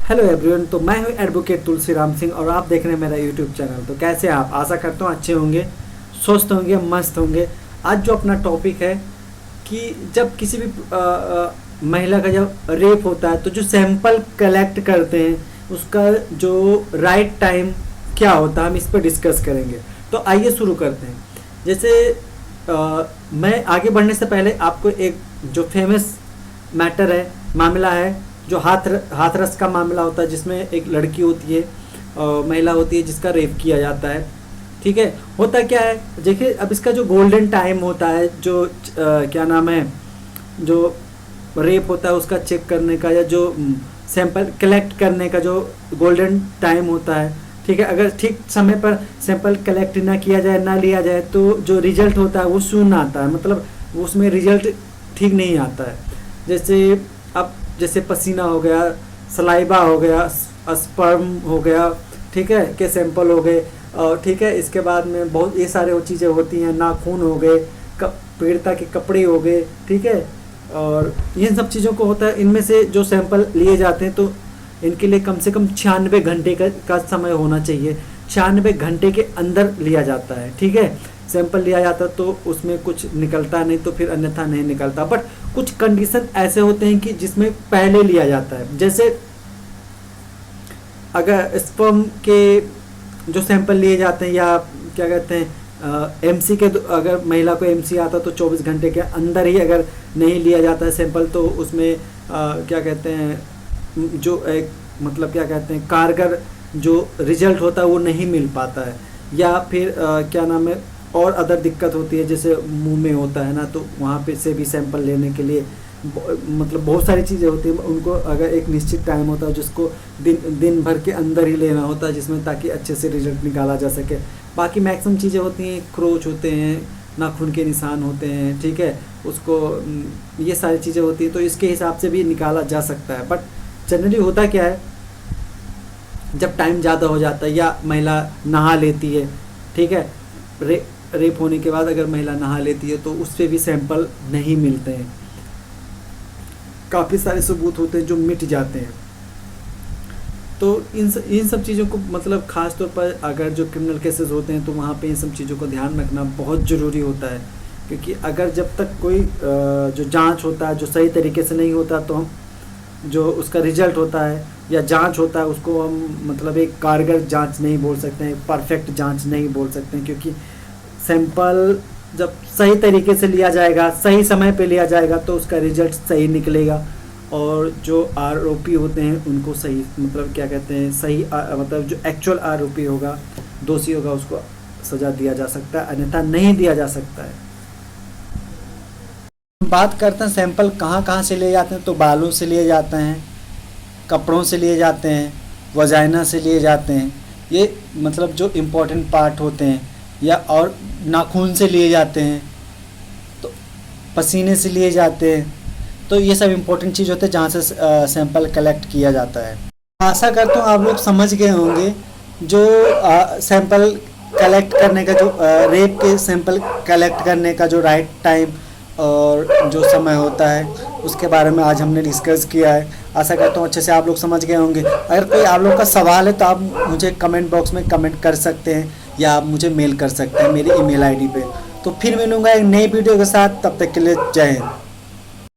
Hello everyone. तो मैं हूं एडवोकेट तुलसीराम सिंह और आप देख रहे हैं मेरा यूट्यूब चैनल। तो कैसे हैं आप? आशा करता हूं अच्छे होंगे, स्वस्थ होंगे, मस्त होंगे। आज जो अपना टॉपिक है कि जब किसी भी महिला का जब रेप होता है तो जो सैंपल कलेक्ट करते हैं उसका जो राइट टाइम क्या होता है, हम इस पर डिस्कस करेंगे। तो आइए शुरू करते हैं। जैसे मैं आगे बढ़ने से पहले आपको एक जो फेमस मैटर है, मामला है, जो हाथरस का मामला होता है, जिसमें एक लड़की होती है, महिला होती है जिसका रेप किया जाता है। ठीक है, होता क्या है, देखिए अब इसका जो गोल्डन टाइम होता है, जो क्या नाम है, जो रेप होता है उसका चेक करने का या जो सैंपल कलेक्ट करने का जो गोल्डन टाइम होता है। ठीक है, अगर ठीक समय पर सैंपल कलेक्ट ना किया जाए, ना लिया जाए, तो जो रिजल्ट होता है वो शून्य आता है, मतलब उसमें रिजल्ट ठीक नहीं आता है। जैसे पसीना हो गया, सलाइबा हो गया, स्पर्म हो गया, ठीक है, के सैंपल हो गए, और ठीक है, इसके बाद में बहुत ये सारे वो चीज़ें होती हैं, नाखून हो गए, पीड़िता के कपड़े हो गए, ठीक है, और इन सब चीज़ों को होता है। इनमें से जो सैंपल लिए जाते हैं तो इनके लिए कम से कम 96 घंटे का समय होना चाहिए। 96 घंटे के अंदर लिया जाता है। ठीक है, सैंपल लिया जाता तो उसमें कुछ निकलता नहीं तो फिर अन्यथा नहीं निकलता। बट कुछ कंडीशन ऐसे होते हैं कि जिसमें पहले लिया जाता है। जैसे अगर स्पर्म के जो सैंपल लिए जाते हैं, या क्या कहते हैं एमसी के, अगर महिला को एमसी आता तो 24 घंटे के अंदर ही अगर नहीं लिया जाता है सैंपल तो उसमें क्या कहते हैं, जो एक मतलब क्या कहते हैं, कारगर जो रिजल्ट होता है वो नहीं मिल पाता है। या फिर क्या नाम है, और अदर दिक्कत होती है, जैसे मुंह में होता है ना, तो वहाँ पे से भी सैंपल लेने के लिए मतलब बहुत सारी चीज़ें होती हैं। उनको अगर एक निश्चित टाइम होता है जिसको दिन भर के अंदर ही लेना होता है, जिसमें ताकि अच्छे से रिजल्ट निकाला जा सके। बाकी मैक्सिमम चीज़ें होती हैं, क्रोच होते हैं, नाखून के निशान होते हैं, ठीक है, उसको ये सारी चीज़ें होती हैं, तो इसके हिसाब से भी निकाला जा सकता है। बट जनरली होता क्या है, जब टाइम ज़्यादा हो जाता है या महिला नहा लेती है, ठीक है, रेप होने के बाद अगर महिला नहा लेती है तो उससे भी सैंपल नहीं मिलते हैं। काफ़ी सारे सबूत होते हैं जो मिट जाते हैं। तो इन सब चीज़ों को मतलब ख़ास तौर पर अगर जो क्रिमिनल केसेस होते हैं तो वहाँ पे इन सब चीज़ों को ध्यान रखना बहुत ज़रूरी होता है। क्योंकि अगर जब तक कोई जो जांच होता है जो सही तरीके से नहीं होता, तो हम जो उसका रिजल्ट होता है या जांच होता है उसको हम मतलब एक कारगर जांच नहीं बोल सकते हैं, परफेक्ट जांच नहीं बोल सकते हैं। क्योंकि सैंपल जब सही तरीके से लिया जाएगा, सही समय पे लिया जाएगा, तो उसका रिजल्ट सही निकलेगा, और जो आरोपी होते हैं उनको सही मतलब क्या कहते हैं, सही मतलब जो एक्चुअल आरोपी होगा, दोषी होगा, उसको सज़ा दिया जा सकता है, अन्यथा नहीं दिया जा सकता है। बात करते हैं सैंपल कहाँ कहाँ से लिए जाते हैं, तो बालों से लिए जाते हैं, कपड़ों से लिए जाते हैं, वजाइना से लिए जाते हैं, ये मतलब जो इम्पोर्टेंट पार्ट होते हैं, या और नाखून से लिए जाते हैं, तो पसीने से लिए जाते हैं। तो ये सब इम्पोर्टेंट चीज़ होते हैं जहाँ से सैंपल कलेक्ट किया जाता है। आशा करता हूँ आप लोग समझ गए होंगे जो सैंपल कलेक्ट करने का, जो रेप के सैंपल कलेक्ट करने का जो राइट टाइम और जो समय होता है उसके बारे में आज हमने डिस्कस किया है। आशा करता हूँ अच्छे से आप लोग समझ गए होंगे। अगर कोई आप लोग का सवाल है तो आप मुझे कमेंट बॉक्स में कमेंट कर सकते हैं, या आप मुझे मेल कर सकते हैं मेरी ईमेल आईडी पे। तो फिर मिलूँगा एक नई वीडियो के साथ, तब तक के लिए जय हिंद।